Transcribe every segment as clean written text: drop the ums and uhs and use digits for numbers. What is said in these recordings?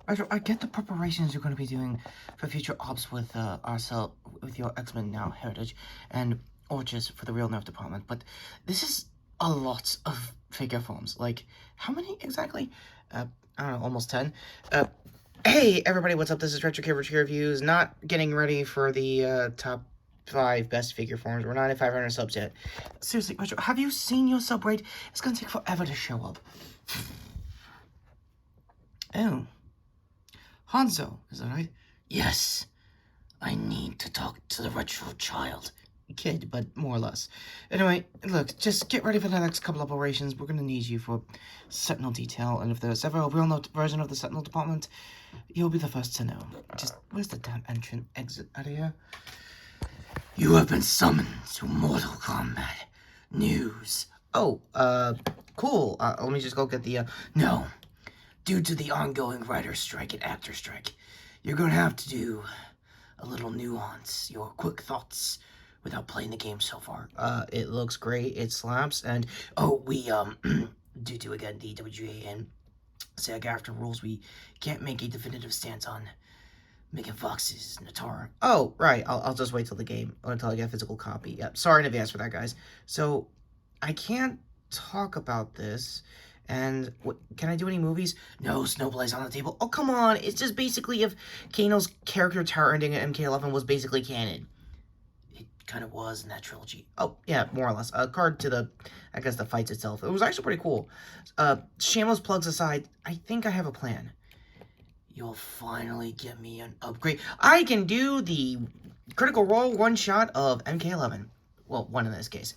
I get the preparations you're going to be doing for future ops with with your X-Men Now heritage, and or just for the Real Nerf department, but this is a lot of figure forms. Like, how many exactly? I don't know, almost 10. Hey everybody, what's up? This is Retrokid Reviews. Not getting ready for the top 5 best figure forms. We're not at 500 subs yet. Seriously, Retro, have you seen your sub rate? It's gonna take forever to show up. Oh. Hanzo, is that right? Yes. I need to talk to the retro child. Kid, but more or less. Anyway, look, just get ready for the next couple operations. We're gonna need you for Sentinel detail, and if there's ever a real version of the Sentinel department, you'll be the first to know. Just, where's the damn exit out of here? You have been summoned to Mortal Kombat. News. Oh, cool. Let me just go get the, No. Due to the ongoing writer's strike and actor strike, you're gonna have to do a little nuance, your quick thoughts, without playing the game so far. It looks great, it slaps, and, oh, we, due to, again, the DBZA and saga after rules, we can't make a definitive stance on Megan Fox's Natara. Oh, right, I'll just wait till the game, until I get a physical copy. Yep, sorry in advance for that, guys. So, I can't talk about this. And what, can I do any movies? No, Snowblaze on the table. Oh, come on. It's just basically if Kano's character tower ending at MK11 was basically canon. It kind of was in that trilogy. Oh, yeah, more or less. A card to the, I guess, the fights itself. It was actually pretty cool. Shameless plugs aside, I think I have a plan. You'll finally get me an upgrade. I can do the Critical Role one-shot of MK11. Well, one in this case.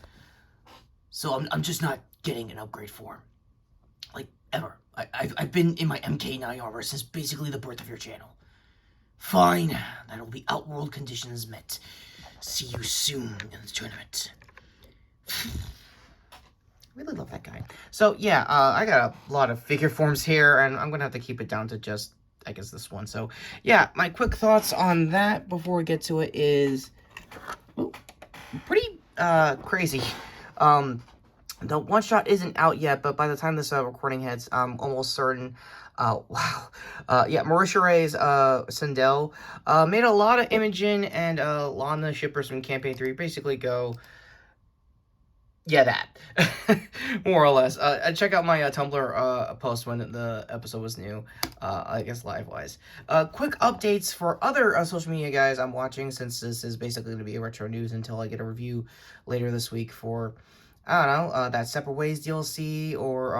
So I'm just not getting an upgrade for him. Like, ever. I've been in my MK9 armor since basically the birth of your channel. Fine. That'll be Outworld conditions met. See you soon in the tournament. Really love that guy. So, yeah, I got a lot of figure forms here, and I'm gonna have to keep it down to just, I guess, this one. So, yeah, my quick thoughts on that before we get to it is pretty, crazy. The one-shot isn't out yet, but by the time this recording hits, I'm almost certain, wow. Yeah, Marisha Ray's Sindel made a lot of Imogen and Lana shippers from Campaign 3 basically go, yeah, that. More or less. Check out my Tumblr post when the episode was new, I guess live-wise. Quick updates for other social media guys I'm watching, since this is basically going to be a retro news until I get a review later this week for, I don't know, that Separate Ways DLC or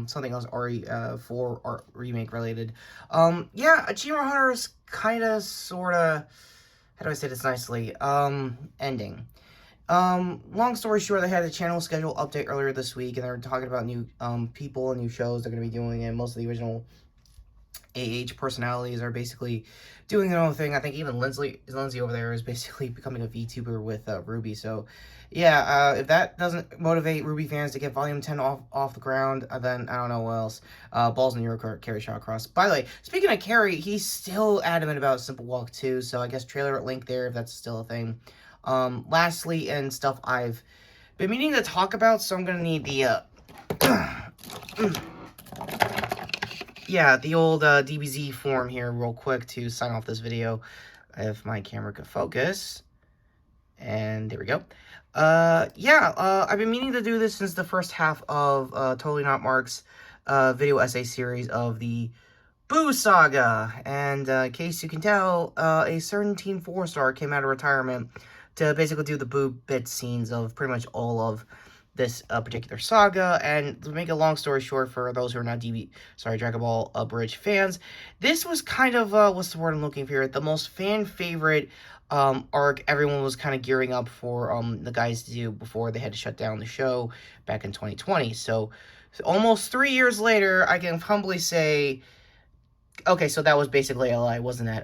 something else RE4 or remake related. Yeah, Achievement Hunter is kind of, sort of, how do I say this nicely, ending. Long story short, they had a channel schedule update earlier this week, and they were talking about new people and new shows they're going to be doing, and most of the original AH personalities are basically doing their own thing. I think even Lindsay over there is basically becoming a VTuber with Ruby. So, yeah, if that doesn't motivate Ruby fans to get Volume 10 off the ground, then I don't know what else. Balls in Euro Carry shot across. By the way, speaking of Carry, he's still adamant about Simple Walk 2, so I guess trailer link there if that's still a thing. Lastly, and stuff I've been meaning to talk about, so I'm gonna need the, yeah, the old DBZ form here real quick to sign off this video, if my camera could focus. And there we go. Yeah, I've been meaning to do this since the first half of Totally Not Mark's video essay series of the Boo Saga. And in case you can tell, a certain Team 4-star came out of retirement to basically do the Boo bit scenes of pretty much all of this particular saga. And to make a long story short, for those who are not Dragon Ball Bridge fans, this was kind of, what's the word I'm looking for here, the most fan-favorite arc everyone was kind of gearing up for the guys to do before they had to shut down the show back in 2020. So almost 3 years later, I can humbly say, okay, so that was basically a lie, wasn't that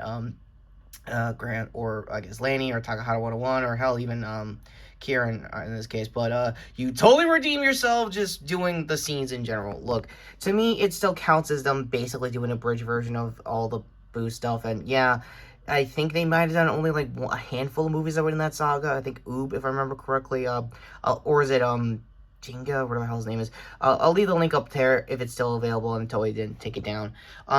Grant, or I guess Lanny, or Takahata 101, or hell, even Kieran in this case. But you totally redeem yourself just doing the scenes in general. Look, to me, it still counts as them basically doing a bridge version of all the Boo stuff. And yeah, I think they might have done only like a handful of movies that were in that saga. I think Oob, if I remember correctly, or is it Jinga, whatever the hell his name is. I'll leave the link up there if it's still available and totally didn't take it down.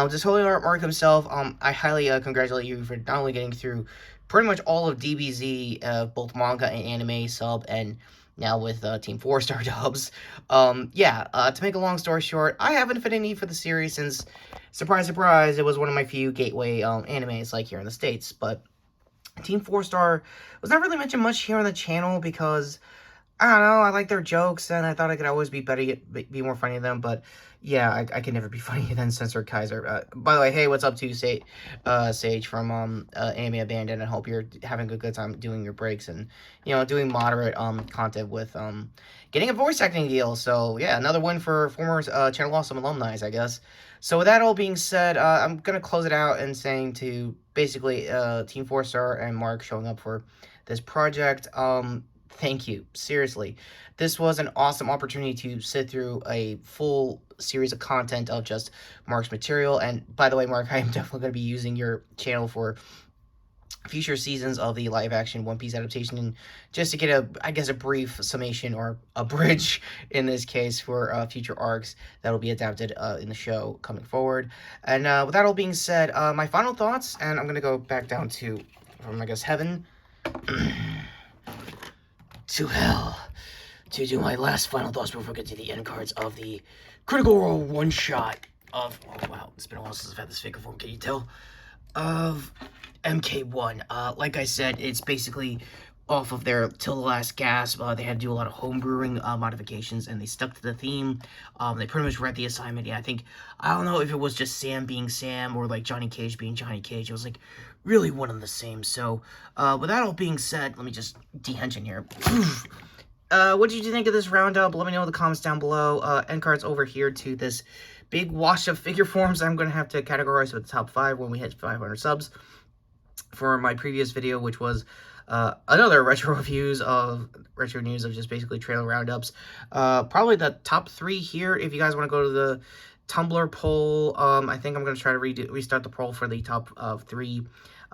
Just Holy Art Mark himself, I highly congratulate you for not only getting through pretty much all of DBZ, both manga and anime sub, and now with Team 4-star dubs. To make a long story short, I have an affinity for the series since, surprise, surprise, it was one of my few gateway animes, like, here in the States, but Team 4-star was not really mentioned much here on the channel because, I don't know, I like their jokes, and I thought I could always be more funny than them, but yeah, I can never be funnier than Censor Kaiser. By the way, hey, what's up to Sage from Anime Abandoned? I hope you're having a good time doing your breaks and, you know, doing moderate content with getting a voice acting deal. So yeah, another win for former Channel Awesome alumni, I guess. So with that all being said, I'm gonna close it out and saying to basically Team 4-star and Mark showing up for this project. Thank you. Seriously. This was an awesome opportunity to sit through a full series of content of just Mark's material. And by the way, Mark, I am definitely going to be using your channel for future seasons of the live-action One Piece adaptation, and just to get a brief summation, or a bridge in this case, for future arcs that will be adapted in the show coming forward. And with that all being said, my final thoughts, and I'm going to go back down to, from, I guess, heaven to hell to do my last final thoughts before we get to the end cards of the Critical Role one-shot of, oh wow, it's been a while since I've had this figure form, can you tell? Of MK1. Like I said, it's basically off of their Till the Last Gasp. They had to do a lot of homebrewing modifications, and they stuck to the theme. They pretty much read the assignment. Yeah, I don't know if it was just Sam being Sam, or like Johnny Cage being Johnny Cage. It was like really one and the same. So, with that all being said, let me just de-hench in here. What did you think of this roundup? Let me know in the comments down below. End cards over here to this big wash of figure forms I'm going to have to categorize with the top 5 when we hit 500 subs. For my previous video, which was another retro news of just basically trailer roundups. Probably the top 3 here, if you guys want to go to the Tumblr poll. I think I'm going to try to restart the poll for the top 3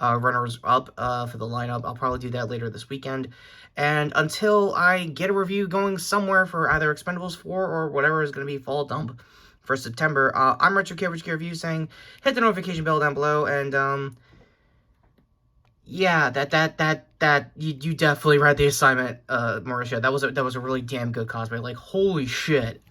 runners up for the lineup. I'll probably do that later this weekend. And until I get a review going somewhere for either Expendables 4 or whatever is going to be fall dump for September, I'm Retrokid Review saying hit the notification bell down below, and yeah, you definitely read the assignment, Mauricio. That was a really damn good cosplay. Like, holy shit.